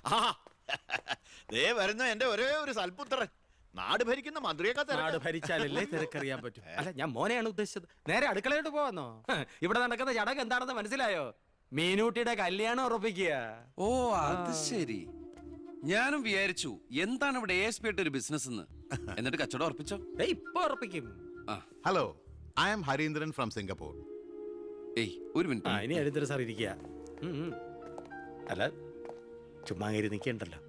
ആ ദേ വരുന്ന എന്റെ ഒരേ ഒരു സൽപുത്രൻ. നാട് ഭരിക്കുന്ന മന്ത്രിയൊക്കെ നാട് ഭരിച്ചാലല്ലേ തിരക്കറിയാൻ പറ്റും. അല്ല, ഞാൻ മോനെയാണ് ഉദ്ദേശിച്ചത്. നേരെ അടുക്കളയോട്ട് പോവാന്നോ? ഇവിടെ നടക്കുന്ന ചടങ്ങ് എന്താണെന്ന് മനസ്സിലായോ? മീനൂട്ടിയുടെ കല്യാണം ഉറപ്പിക്കുക. ഓ അത് ശരി. ഞാനും വിചാരിച്ചു എന്താണ് ഇവിടെ ASP ആയിട്ട് ഒരു ബിസിനസ് എന്ന്. എന്നിട്ട് കച്ചവടം ഉറപ്പിച്ചോ? ഇപ്പൊ ഉറപ്പിക്കും. Hello, I am Harindran from Singapore. ഏയ് ഒരു മിനിറ്റ്. ഇനി ഹരീന്ദ്രൻ സാർ ഇരിക്കുക. അല്ല, ചുമ്മാ കയറി നിൽക്കണ്ടല്ലോ.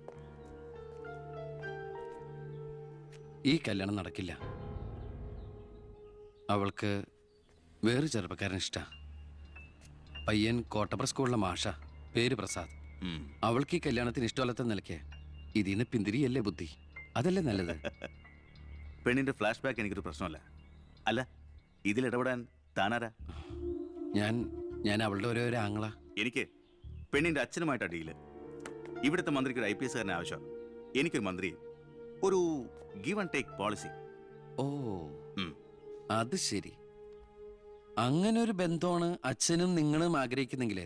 ഈ കല്യാണം നടക്കില്ല. അവൾക്ക് വേറെ ചെറുപ്പക്കാരൻ ഇഷ്ടാ. പയ്യൻ കോട്ടപ്പുറ സ്കൂളിലെ മാഷ, പേര് പ്രസാദ്. അവൾക്ക് ഈ കല്യാണത്തിന് ഇഷ്ടമല്ലാത്ത നിലയ്ക്ക് ഇതിന്ന് പിന്തിരിയല്ലേ ബുദ്ധി. അതല്ലേ നല്ലത്. പെണ്ണിന്റെ ഫ്ലാഷ് ബാക്ക് എനിക്കൊരു പ്രശ്നമല്ല. അല്ല, ഇതിൽ ഇടപെടാൻ താനാരാ? ഞാൻ അവളുടെ ഒരു ആങ്ങള. എനിക്ക് പെണ്ണിന്റെ അച്ഛനുമായിട്ടാ ഡീല്. ഇവിടുത്തെ മന്ത്രിക്ക് ഒരു IPS കാരനെ ആവശ്യം. എനിക്കൊരു മന്ത്രി, ഒരു ഗീവ് ആൻഡ് ടേക്ക് പോളിസി. ഓ അത് ശരി. അങ്ങനെ ഒരു ബന്ധമാണ് അച്ഛനും നിങ്ങളും ആഗ്രഹിക്കുന്നെങ്കിൽ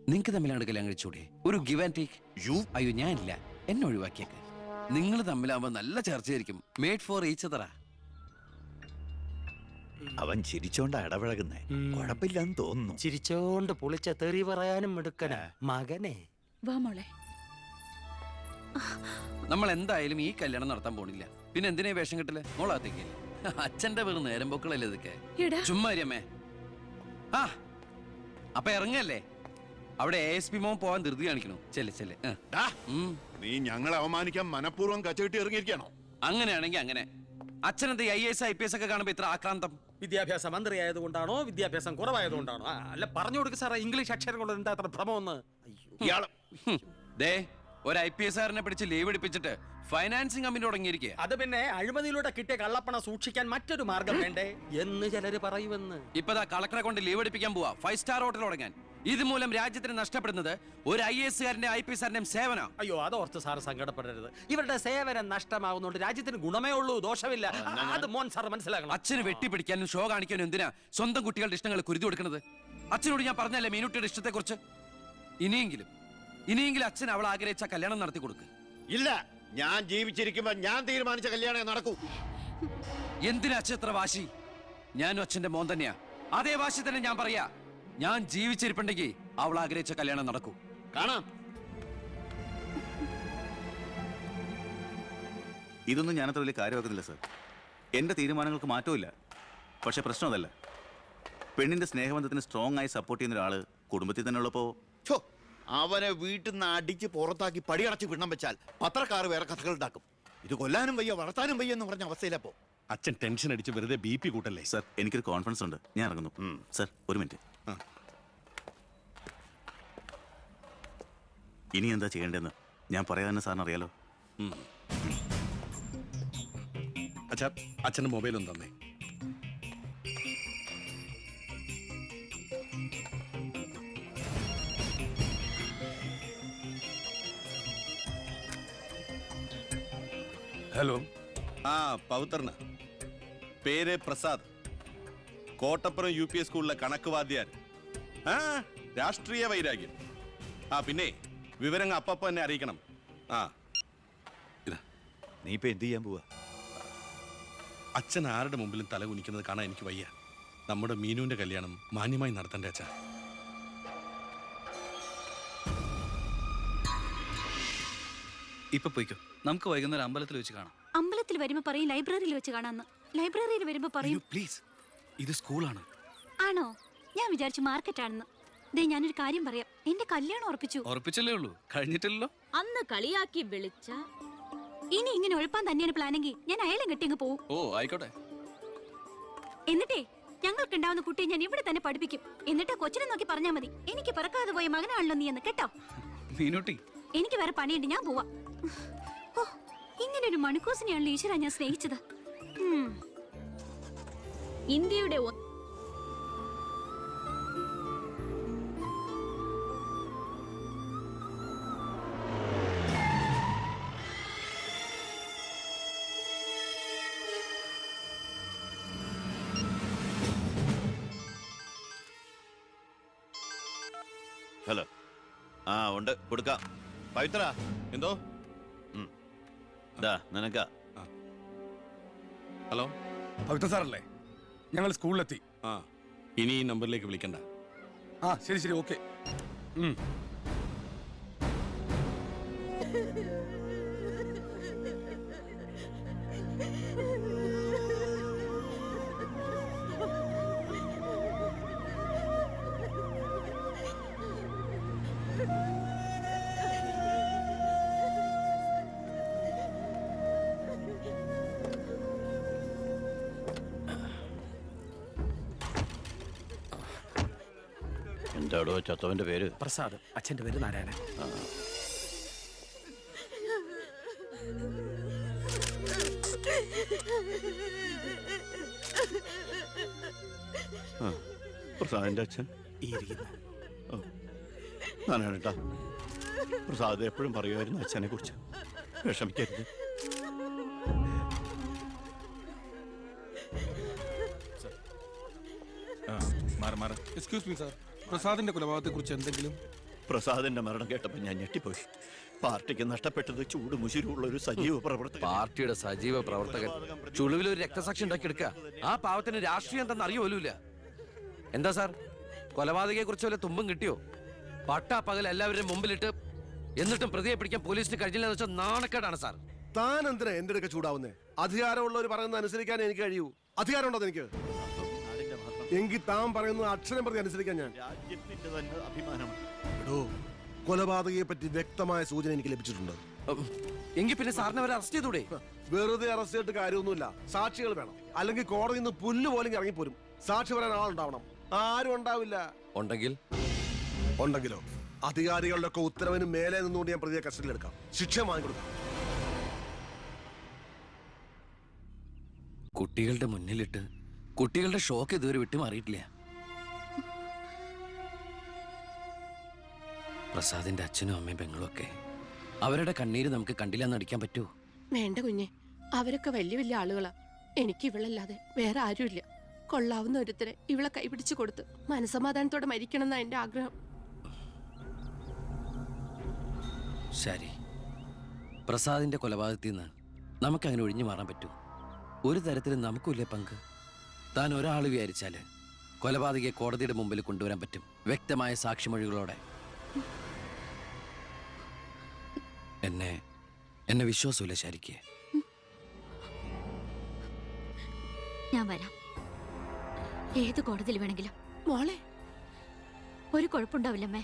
നിങ്ങൾക്ക് തമ്മിലാണ് കല്യാണം കഴിച്ചൂടെ? ഒരു ഗിവ് ആൻഡ് ടേക്ക്. അയ്യോ ഞാനില്ല, എന്നെ ഒഴിവാക്കിയേക്ക്. നിങ്ങൾ തമ്മിലാവുമ്പോ നല്ല ചർച്ചയായിരിക്കും. മേഡ് ഫോർ ഈച്ച് അതറാ. അവൻ ചിരിച്ചോണ്ടാ ഇടപഴകുന്നേ. കുഴപ്പമില്ലെന്ന് തോന്നുന്നു. ചിരിച്ചോണ്ട് പൊളിച്ച തെറി പറയാനും എടുക്കണ മകനെ. വാ മോളെ. നമ്മൾ എന്തായാലും ഈ കല്യാണം നടത്താൻ പോണില്ല. പിന്നെ എന്തിനാ വേഷം കിട്ടില്ല? മോളാത്തേക്ക് അച്ഛന്റെ വെറും നേരം പൊക്കളല്ലേ ഇതൊക്കെ. ചുമ്മാരിയമ്മേ. ആ അപ്പൊ ഇറങ്ങല്ലേ. അവിടെ ASP മോൻ പോവാൻ ധൃതി കാണിക്കണു. ചെല്ലെ. നീ ഞങ്ങളെ അവമാനിക്കാൻ മനഃപൂർവ്വം കച്ചകെട്ടി ഇറങ്ങിയിരിക്കണോ? അങ്ങനെയാണെങ്കിൽ അങ്ങനെ. അച്ഛനെന്ത് IAS IPS ഒക്കെ കാണുമ്പോ ഇത്ര ആക്രാന്തം? വിദ്യാഭ്യാസ മന്ത്രി ആയതുകൊണ്ടാണോ, വിദ്യാഭ്യാസം കുറവായതുകൊണ്ടാണോ? അല്ല, പറഞ്ഞു കൊടുക്ക സാറേ, ഇംഗ്ലീഷ് അക്ഷരം കൊണ്ട് എന്താ അത്ര ഭ്രമമെന്ന്. ദേ ഒരു IPS കാരനെ പിടിച്ച് ലീവ് എടുപ്പിച്ചിട്ട് ഫൈനാൻസിങ് കമ്പനി തുടങ്ങിയിരിക്കുക. അത് പിന്നെ അഴിമതിയിലൂടെ കിട്ടിയ കള്ളപ്പണം സൂക്ഷിക്കാൻ മറ്റൊരു മാർഗം വേണ്ടേ എന്ന് ചിലര് പറയുമെന്ന്. ഇപ്പതാ കളക്ടറെ കൊണ്ട് ലീവ് എടുപ്പിക്കാൻ പോവാ 5 സ്റ്റാർ ഹോട്ടൽ തുടങ്ങാൻ. ഇതുമൂലം രാജ്യത്തിന് നഷ്ടപ്പെടുന്നത് ഒരു IAS കാരന്റെ IPS കാരന്റെയും സേവനം. അയ്യോ, അതോർത്ത് സാറ് സങ്കടപ്പെടരുത്. ഇവരുടെ സേവനം നഷ്ടമാകുന്നോണ്ട് രാജ്യത്തിന് ഗുണമേ ഉള്ളൂ, ദോഷമില്ല. അത് മോൻ സാർ മനസ്സിലാക്കണം. അച്ഛന് വെട്ടിപ്പിടിക്കാനും ഷോ കാണിക്കാനും എന്തിനാ സ്വന്തം കുട്ടികളുടെ ഇഷ്ടങ്ങൾ കുരുതി കൊടുക്കുന്നത്? അച്ഛനോട് ഞാൻ പറഞ്ഞല്ലേ മീനുട്ടിയുടെ ഇഷ്ടത്തെ കുറിച്ച്. ഇനിയെങ്കിലും അച്ഛൻ അവൾ ആഗ്രഹിച്ച കല്യാണം നടത്തി കൊടുക്ക്. ഇല്ല, ഞാൻ ജീവിച്ചിരിക്കുമ്പോ ഞാൻ തീരുമാനിച്ച കല്യാണം നടക്കൂ. എന്തിനാ അച്ഛൻ എത്ര വാശി? ഞാനും അച്ഛന്റെ മോൻ തന്നെയാ. അതേ വാശി തന്നെ ഞാൻ പറയാ. ഞാൻ ജീവിച്ചിരിപ്പുണ്ടെങ്കിൽ അവൾ ആഗ്രഹിച്ച കല്യാണം നടക്കൂ. കാണാം. ഇതൊന്നും ഞാനത്ര വലിയ കാര്യമാക്കുന്നില്ല സർ. എന്റെ തീരുമാനങ്ങൾക്ക് മാറ്റമില്ല. പക്ഷെ പ്രശ്നം അതല്ല. പെണ്ണിന്റെ സ്നേഹബന്ധത്തിന് സ്ട്രോങ് ആയി സപ്പോർട്ട് ചെയ്യുന്ന ഒരാള് കുടുംബത്തിൽ തന്നെ ഉള്ളപ്പോ അവനെ വീട്ടിൽ നിന്ന് അടിച്ച് പുറത്താക്കി പടിയടച്ച് വിടണം വെച്ചാൽ പത്രക്കാർ വേറെ കഥകൾ ഉണ്ടാക്കും. ഇത് കൊല്ലാനും വയ്യ വളർത്താനും വയ്യ എന്ന് പറഞ്ഞ അവസ്ഥയിലപ്പോ അച്ഛൻ ടെൻഷൻ അടിച്ച് വെറുതെ BP കൂട്ടല്ലേ? സർ, എനിക്കൊരു കോൺഫിഡൻസ് ഉണ്ട്. ഞാൻ ഇറങ്ങുന്നു. സർ, ഒരു മിനിറ്റ്. ഇനി എന്താ ചെയ്യേണ്ടതെന്ന് ഞാൻ പറയാൻ സാറിന് അറിയാലോ. അച്ഛന്റെ മൊബൈൽ ഒന്ന് തന്നേ. ഹലോ. പവിത്രന് പേര് പ്രസാദ്. കോട്ടപ്പുറം UP സ്കൂളിലെ കണക്ക് വാദ്യാർ. രാഷ്ട്രീയ വൈരാഗ്യം. പിന്നെ വിവരങ്ങൾ അപ്പപ്പോ എന്നെ അറിയിക്കണം. നീ ഇപ്പൊ എന്ത് ചെയ്യാൻ പോവാ? അച്ഛൻ ആരുടെ മുമ്പിലും തല കുനിക്കുന്നത് കാണാൻ എനിക്ക് വയ്യ. നമ്മുടെ മീനുവിന്റെ കല്യാണം മാന്യമായി നടത്തണ്ടേ അച്ഛാ? ഇപ്പൊ പോയിക്കോ. നമുക്ക് വൈകുന്നേരം അമ്പലത്തിൽ വെച്ച് കാണാം. അമ്പലത്തിൽ വരുമ്പോ പറയും ലൈബ്രറിയിൽ വെച്ച് കാണാന്ന്. ലൈബ്രറിയിൽ വരുമ്പോ പറയും പ്ലീസ്, ഇത് സ്കൂളാണ്. ആണോ? ഞാൻ വിചാരിച്ചു മാർക്കറ്റ് ആണെന്ന്. ദേ, ഞാനൊരു കാര്യം പറയാം. എന്റെ കല്യാണം ഉറപ്പിച്ചല്ലേ ഉള്ളൂ, കഴിഞ്ഞിട്ടില്ലല്ലോ. അന്ന് കളിയാക്കി വിളിച്ച ഇനി ഇങ്ങനെ ഒഴിപ്പാൻ തന്നെയാണ് പ്ലാനെങ്കിൽ ഞാൻ അയാളെ കെട്ടിയങ്ങ് പോവും. ഓ ആയിക്കോട്ടെ. എന്നിട്ടേ ഞങ്ങൾക്ക് ഉണ്ടാവുന്ന കുട്ടിയെ ഞാൻ ഇവിടെ തന്നെ പഠിപ്പിക്കും. എന്നിട്ട് കൊച്ചിനെ നോക്കി പറഞ്ഞാൽ മതി, എനിക്ക് പിറക്കാതെ പോയ മകനാണല്ലോ നീ എന്ന്. കേട്ടോ മീനുട്ടി? എനിക്ക് വേറെ പണിയുണ്ട്, ഞാൻ പോവാ. ഓ, ഇങ്ങനെ ഒരു മണിക്കൂസിനെയാണല്ലോ ഈശ്വര ഞാൻ സ്നേഹിച്ചത്. ഇന്ത്യയുടെ ഹലോ. ഉണ്ട്, കൊടുക്കാം. പവിത്ര എന്തോ നിനക്കാ. ഹലോ പവിത്ര സാറല്ലേ? ഞങ്ങൾ സ്കൂളിലെത്തി. ആ ഇനി ഈ നമ്പറിലേക്ക് വിളിക്കണ്ട. ആ ശരി ശരി, ഓക്കെ. എന്താടോ ചത്തവന്റെ പേര്? പ്രസാദ്. അച്ഛന്റെ പേര് നാരായണൻ. പ്രസാദിന്റെ അച്ഛൻ ഈ ഇരിക്കുന്ന. ഞാനാണ്. പ്രസാദ് എപ്പോഴും പറയുമായിരുന്നു അച്ഛനെ കുറിച്ച്. വിഷമിക്കരുത്. എക്സ്ക്യൂസ് മീ സാർ, പ്രസാദിന്റെ കൊലപാതകത്തെ കുറിച്ച് എന്തെങ്കിലും? പ്രസാദിന്റെ മരണം കേട്ടപ്പോൾ ഞാൻ ഞെട്ടിപ്പോയി. പാർട്ടിക്ക് നഷ്ടപ്പെട്ടത് ചൂട് മുശിരുള്ള ഒരു സജീവ പ്രവർത്തകൻ. പാർട്ടിയുടെ സജീവ പ്രവർത്തകൻ ചുളിവിൽ ഒരു രക്തസാക്ഷി ഉണ്ടാക്കിയെടുക്കുക. ആ പാവത്തിന് രാഷ്ട്രീയം എന്താണെന്ന് അറിയുമല്ല. എന്താ സാർ, കൊലപാതകയെ കുറിച്ച് വല്ല തുമ്പും കിട്ടിയോ? പട്ടാ പകൽ എല്ലാവരുടെയും മുമ്പിലിട്ട് എന്നിട്ടും പ്രതിയെ പിടിക്കാൻ പോലീസിന് കഴിഞ്ഞില്ലെന്ന് വെച്ചാൽ നാണക്കേടാണ് സാർ. താൻ എന്തിനാ എന്റെ അടുക്ക ചൂടാവുന്നേ? അധികാരമുള്ളവർ പറയുന്നത് അനുസരിക്കാൻ എനിക്ക് കഴിയൂ. അധികാരമുണ്ടോ എനിക്ക്? എങ്കിൽ താൻ പറയുന്നത് അക്ഷരം പ്രതി അനുസരിക്കാൻ ഞാൻ. രാജ്യത്തിന്റെ തന്നെ അഭിമാനമാണ്. എടോ, കൊലപാതകയെ പറ്റി വ്യക്തമായ സൂചന എനിക്ക് ലഭിച്ചിട്ടുണ്ട്. എങ്കിൽ പിന്നെ സാറിനെ അവരെ അറസ്റ്റ് ചെയ്തൂടെ? വെറുതെ അറസ്റ്റ് ചെയ്തിട്ട് കാര്യമൊന്നുമില്ല. സാക്ഷികൾ വേണം. അല്ലെങ്കിൽ കോടതിയിൽ നിന്ന് പുല്ല് പോലും ഇറങ്ങിപ്പോരും. സാക്ഷി പറയാൻ ആളുണ്ടാവണം. ആരും ഉണ്ടാവില്ല. ഉണ്ടെങ്കിലോ അധികാരികളുടെ ഒക്കെ ഉത്തരവിന് മേലെ നിന്നുകൊണ്ട് ഞാൻ പ്രതിയെ കസ്റ്റഡിയിലെടുക്കാം. ശിക്ഷ വാങ്ങിക്കൊടുക്കാം. കുട്ടികളുടെ മുന്നിലിട്ട് കുട്ടികളുടെ ഷോക്ക് ഇതുവരെ വിട്ടുമാറിയിട്ടില്ല. പ്രസാദിന്റെ അച്ഛനും അമ്മയും പെങ്ങളും ഒക്കെ അവരുടെ കണ്ണീര് നമുക്ക് കണ്ടില്ലെന്ന് അടിക്കാൻ പറ്റുമോ? വേണ്ട കുഞ്ഞെ, അവരൊക്കെ വലിയ വലിയ ആളുകളാ. എനിക്ക് ഇവളല്ലാതെ വേറെ ആരുമില്ല. കൊള്ളാവുന്ന ഒരുത്തരെ ഇവളെ കൈപിടിച്ചു കൊടുത്ത് മനസമാധാനത്തോടെ മരിക്കണം എന്നാ എന്റെ ആഗ്രഹം. ശരി, പ്രസാദിന്റെ കൊലപാതകത്തിൽ നിന്ന് നമുക്കങ്ങനെ ഒഴിഞ്ഞു മാറാൻ പറ്റൂ? ഒരു തരത്തിലും നമുക്കില്ലേ പങ്ക്? താൻ ഒരാൾ വിചാരിച്ചാല് കൊലപാതകയെ കോടതിയുടെ മുമ്പിൽ കൊണ്ടുവരാൻ പറ്റും, വ്യക്തമായ സാക്ഷിമൊഴികളോടെ. എന്നെ വിശ്വാസമില്ല ശരിക്ക്. ഞാൻ വരാം. ഏത് കോടതിയിൽ വേണമെങ്കിലും. മോളെ, ഒരു കുഴപ്പമുണ്ടാവില്ലമ്മേ.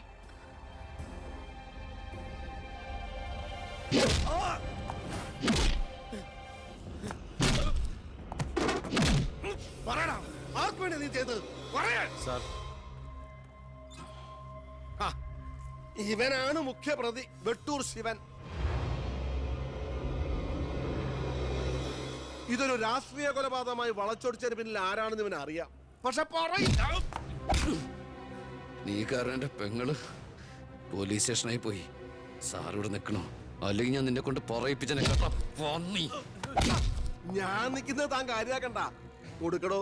നീ ചെയ്തത് ഇവനാണ് മുഖ്യപ്രതി, വെട്ടൂർ ശിവൻ. ഇതൊരു രാഷ്ട്രീയ കൊലപാതകമായി വളച്ചൊടിച്ചതിന് പിന്നിൽ ആരാണെന്ന് ഇവന് അറിയാം. പക്ഷെ പറയില്ല. നീ കാരണം എന്റെ പെങ്ങള് പോലീസ് സ്റ്റേഷനായി പോയി. സാറിവിടെ നിൽക്കണോ? അല്ലെങ്കിൽ ഞാൻ നിന്നെ കൊണ്ട് പറയിപ്പിച്ചെന്നെ കേട്ടോ. ഞാൻ നിൽക്കുന്നത് താൻ കാര്യാക്കണ്ട. കൊടുക്കടോ.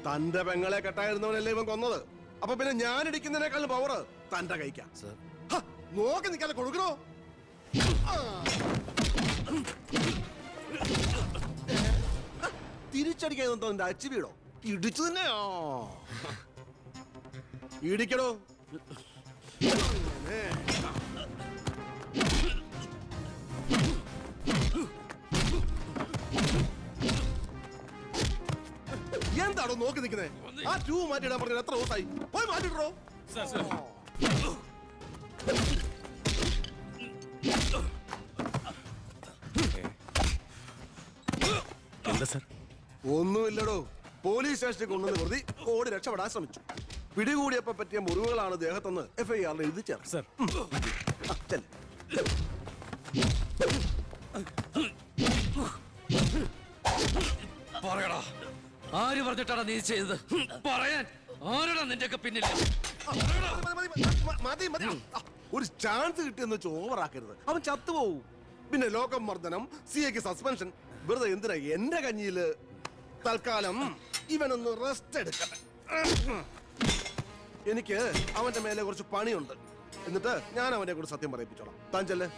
തന്റെ പെങ്ങളെ കെട്ടായിരുന്നവനല്ലേ ഇവൻ കൊന്നത്. അപ്പൊ പിന്നെ ഞാൻ ഇടിക്കുന്നതിനേക്കാളും പവർ തന്റെ കഴിക്കാം. നോക്കി നിൽക്കാതെ കൊടുക്കണോ. തിരിച്ചടിക്കാൻ എന്റെ അച്ചു വീടോ? ഇടിച്ചു തന്നെയോ? ഇടിക്കടോ. എന്താണോ നോക്കി നിൽക്കുന്നത്? ആ ട്യൂബ് മാറ്റിയിടാൻ പറഞ്ഞത് എത്ര ദിവസമായി? പോയി മാറ്റിട്ടോ. എന്താ സാർ? ഒന്നുമില്ലടോ. പോലീസ് സ്റ്റേഷനിൽ കൊണ്ടുവന്ന് പ്രതി ഓടി രക്ഷപ്പെടാൻ ശ്രമിച്ചു. പിടികൂടിയപ്പോ പറ്റിയ മുറിവുകളാണ് ദേഹത്തെന്ന് FIR എഴുതി ചേർന്നു. സാർ, പറയടാ, ആര് പറഞ്ഞിട്ടാണ് നീ ചെയ്തത്? പറയാൻ ആരാടാ നിന്റെയൊക്കെ പിന്നിൽ? മതി. ഒരു ചാൻസ് കിട്ടിയെന്ന് വെച്ച് ഓവറാക്കരുത്. അവൻ ചത്തുപോവും. പിന്നെ ലോകം മർദ്ദനം, CAക്ക് സസ്പെൻഷൻ. വെറുതെ എന്തിനാ എന്റെ കഞ്ഞിയില്? തൽക്കാലം ഇവനൊന്ന് റെസ്റ്റ് എടുക്കട്ടെ. എനിക്ക് അവന്റെ മേലെ കുറച്ച് പണിയുണ്ട്. എന്നിട്ട് ഞാൻ അവനെ കൂടെ സത്യം പറയിപ്പിച്ചോളാം താൻ ചെല്ലേ